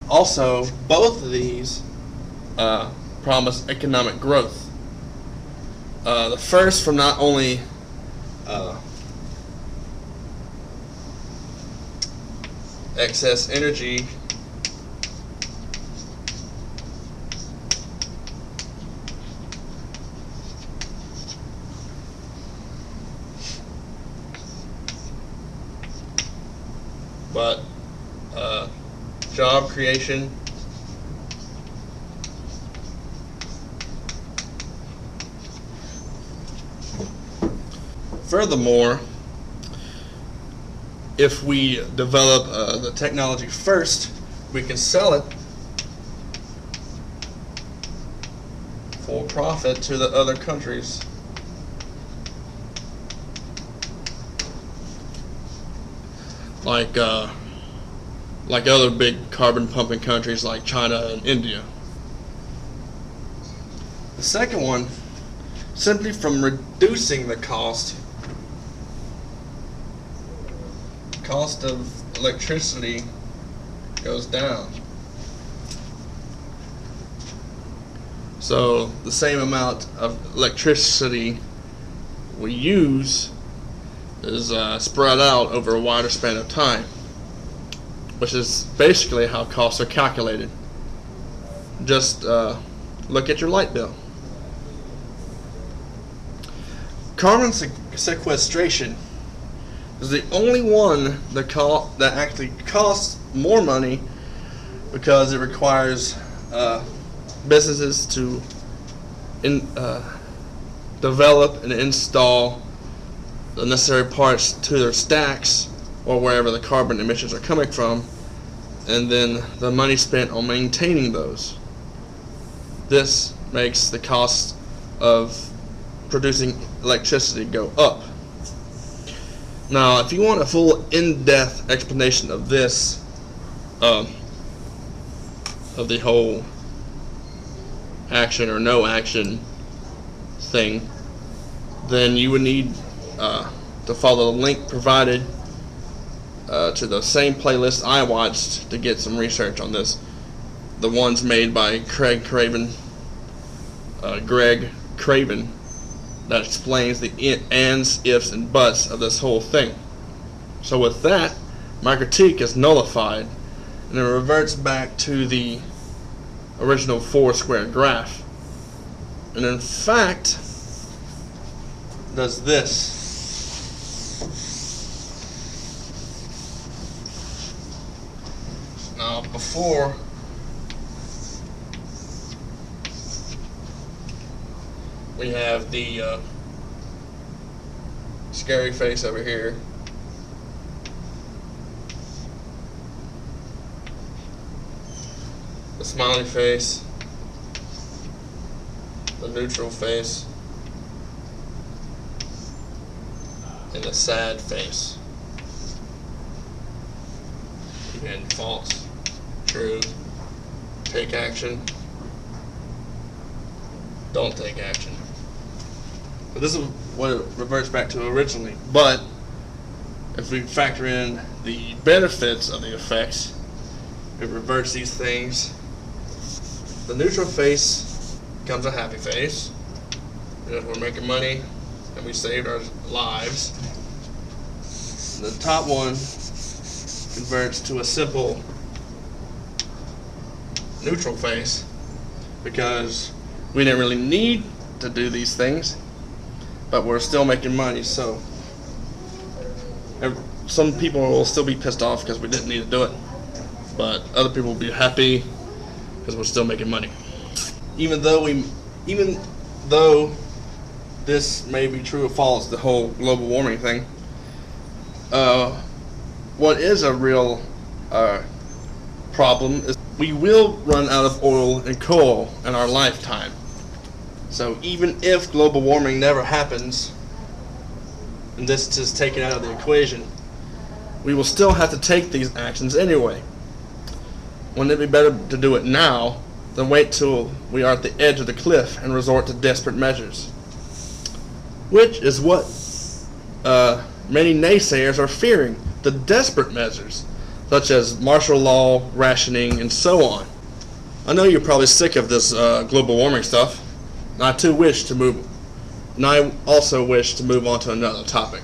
Also, both of these promise economic growth. The first from not only excess energy but job creation, furthermore, if we develop the technology first, we can sell it for profit to the other countries. Like other big carbon pumping countries like China and India. The second one, simply from reducing the cost of electricity goes down. So the same amount of electricity we use is spread out over a wider span of time, which is basically how costs are calculated. Just look at your light bill. Carbon sequestration is the only one that actually costs more money, because it requires businesses to develop and install the necessary parts to their stacks or wherever the carbon emissions are coming from, and then the money spent on maintaining those. This makes the cost of producing electricity go up. Now, if you want a full in-depth explanation of this, of the whole action or no action thing, then you would need to follow the link provided to the same playlist I watched to get some research on this. The ones made by Greg Craven, that explains the ands, ifs, and buts of this whole thing. So with that, my critique is nullified, and it reverts back to the original four-square graph. And in fact, does this. Now, before we have the scary face over here, the smiley face, the neutral face, and the sad face. And false, true, take action, don't take action. But this is what it reverts back to originally. But if we factor in the benefits of the effects, it reverts these things. The neutral face becomes a happy face, because we're making money and we saved our lives. The top one converts to a simple neutral face, because we didn't really need to do these things, but we're still making money. So some people will still be pissed off because we didn't need to do it, but other people will be happy because we're still making money. Even though this may be true or false, the whole global warming thing, what is a real problem is we will run out of oil and coal in our lifetime. So even if global warming never happens, and this is taken out of the equation, we will still have to take these actions anyway. Wouldn't it be better to do it now than wait till we are at the edge of the cliff and resort to desperate measures? Which is what many naysayers are fearing, the desperate measures. such as martial law, rationing, and so on. I know you're probably sick of this global warming stuff, and I also wish to move on to another topic.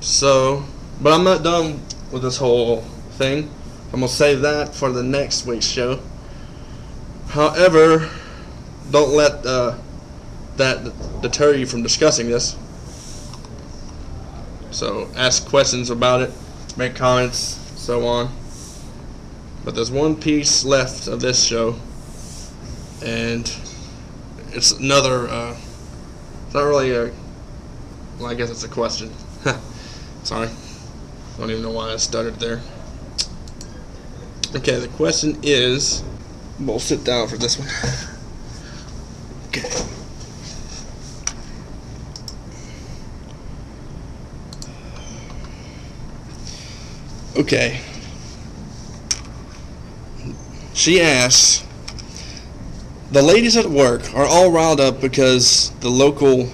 So, but I'm not done with this whole thing. I'm going to save that for the next week's show. However, don't let that deter you from discussing this. So ask questions about it, make comments, so on. But there's one piece left of this show, and it's another, it's not really well, I guess it's a question. Sorry. I don't even know why I stuttered there. Okay, the question is, we'll sit down for this one. Okay. Okay. She asks, the ladies at work are all riled up because the local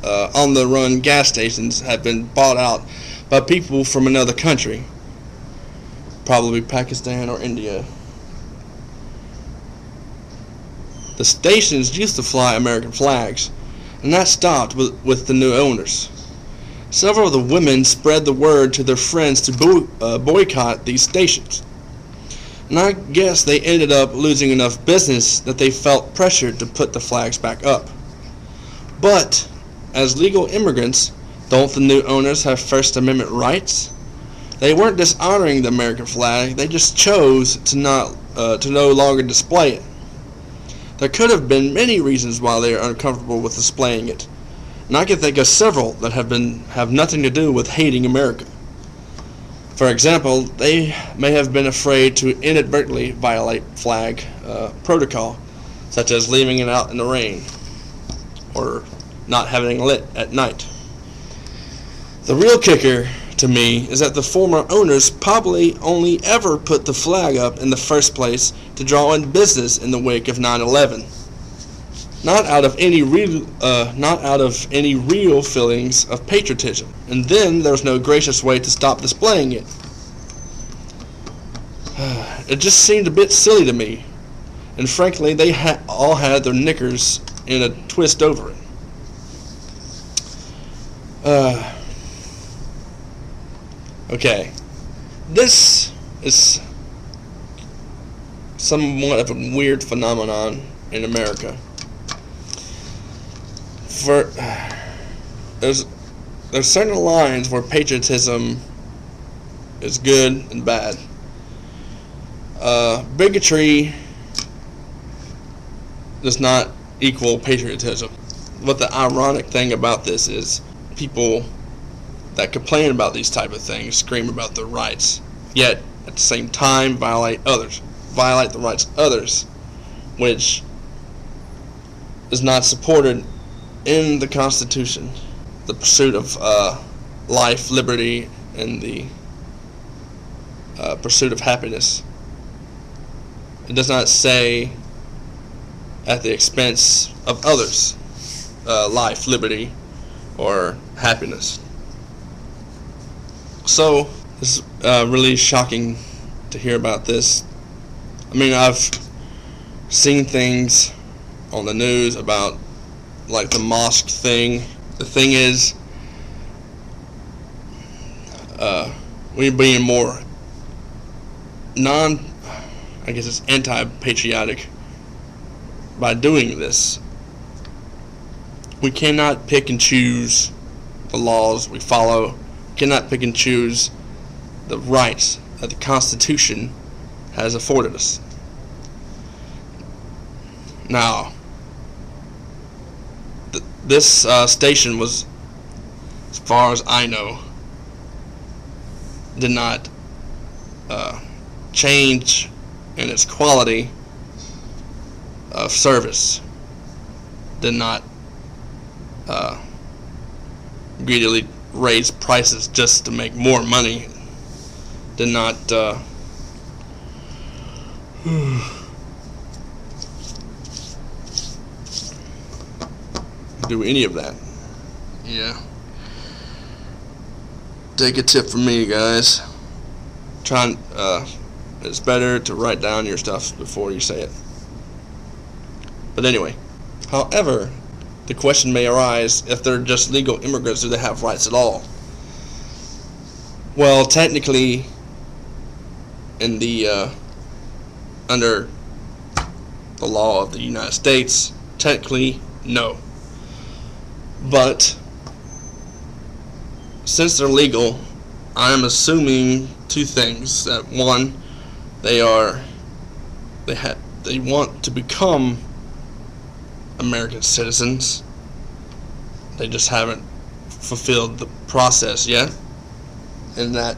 on-the-run gas stations have been bought out by people from another country, probably Pakistan or India. The stations used to fly American flags, and that stopped with the new owners. Several of the women spread the word to their friends to boycott these stations. And I guess they ended up losing enough business that they felt pressured to put the flags back up. But, as legal immigrants, don't the new owners have First Amendment rights? They weren't dishonoring the American flag, they just chose to no longer display it. There could have been many reasons why they are uncomfortable with displaying it, and I can think of several that have nothing to do with hating America. For example, they may have been afraid to inadvertently violate flag protocol, such as leaving it out in the rain or not having it lit at night. The real kicker to me is that the former owners probably only ever put the flag up in the first place to draw in business in the wake of 9/11, not out of any real feelings of patriotism. And then there's no gracious way to stop displaying it. It just seemed a bit silly to me, and frankly, they all had their knickers in a twist over it. Okay, this is somewhat of a weird phenomenon in America. There's certain lines where patriotism is good and bad. Bigotry does not equal patriotism. But the ironic thing about this is people that complain about these type of things scream about their rights, yet at the same time violate the rights of others, which is not supported in the Constitution. The pursuit of life, liberty, and the pursuit of happiness. It does not say at the expense of others, life, liberty, or happiness. So, it's really shocking to hear about this. I mean, I've seen things on the news about, like, the mosque thing. The thing is, we're being more anti-patriotic by doing this. We cannot pick and choose the laws we follow. We cannot pick and choose the rights that the Constitution has afforded us. Now, this station was, as far as I know, did not change in its quality of service, did not greedily raise prices just to make more money, did not do any of that. Yeah. Take a tip from me, guys. it's better to write down your stuff before you say it. But anyway, however, the question may arise, if they're just legal immigrants, do they have rights at all? Well, technically, in the under the law of the United States, technically, no. But since they're legal, I'm assuming two things. That one, they want to become American citizens. They just haven't fulfilled the process yet. And that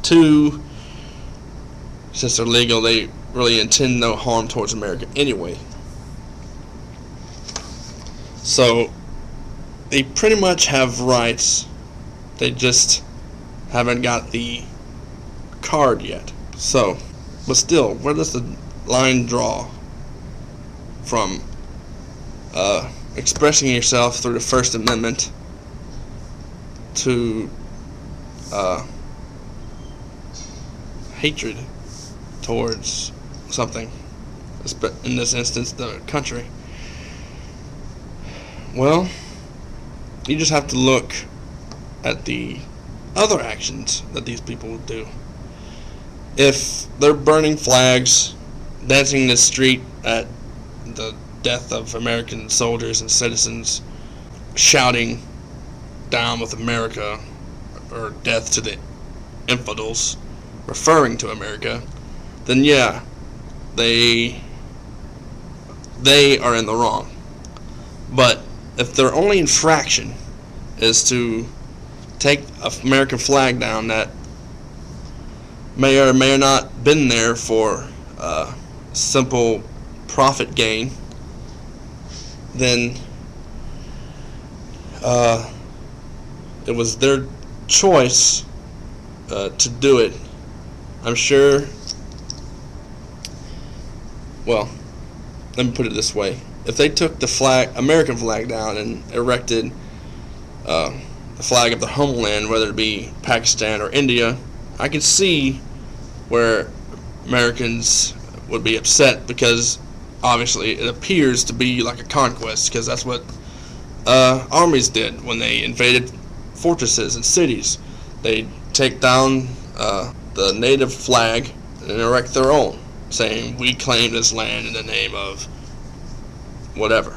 two, since they're legal, they really intend no harm towards America anyway. So they pretty much have rights. They just haven't got the card yet. So, but still, where does the line draw from expressing yourself through the First Amendment to hatred towards something, in this instance the country? Well, you just have to look at the other actions that these people do. If they're burning flags, dancing in the street at the death of American soldiers and citizens, shouting "Down with America" or "Death to the infidels," referring to America, then yeah, they are in the wrong. But if their only infraction is to take an American flag down that may or may not been there for simple profit gain, then it was their choice to do it. I'm sure. Well, let me put it this way: if they took the American flag down and erected the flag of the homeland, whether it be Pakistan or India, I could see where Americans would be upset, because obviously it appears to be like a conquest, because that's what armies did when they invaded fortresses and cities. They take down the native flag and erect their own, saying, "We claim this land in the name of whatever."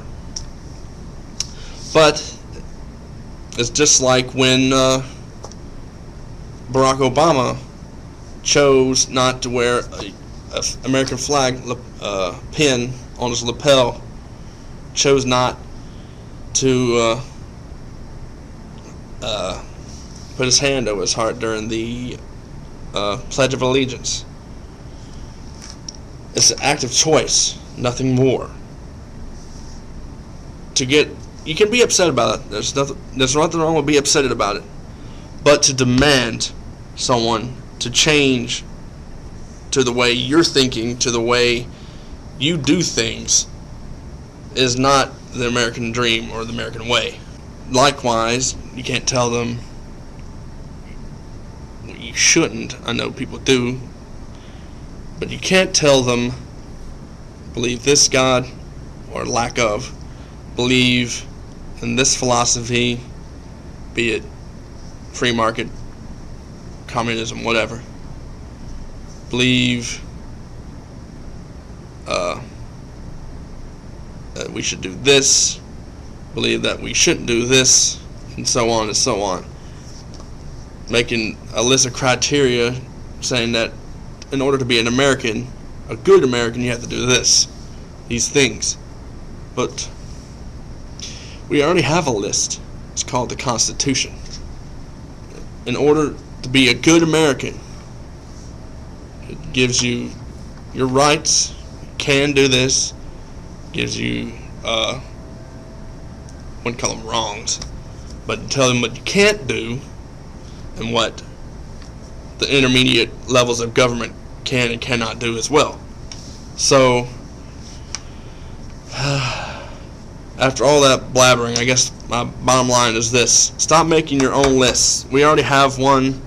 But it's just like when Barack Obama chose not to wear a American flag pin on his lapel, chose not to put his hand over his heart during the Pledge of Allegiance. It's an act of choice, nothing more. You can be upset about it. There's nothing wrong with being upset about it. But to demand someone to change to the way you're thinking, to the way you do things, is not the American dream or the American way. Likewise, you can't tell them you shouldn't. I know people do, but you can't tell them believe this God or lack of, believe in this philosophy, be it free market, communism, whatever. Believe that we should do this, believe that we shouldn't do this, and so on and so on. Making a list of criteria saying that in order to be an American, a good American, you have to do these things. But we already have a list. It's called the Constitution. In order to be a good American, it gives you your rights. You can do this. Gives you, wouldn't call them wrongs, but tell them what you can't do and what the intermediate levels of government can and cannot do as well. So, after all that blabbering, I guess my bottom line is this: stop making your own lists. We already have one.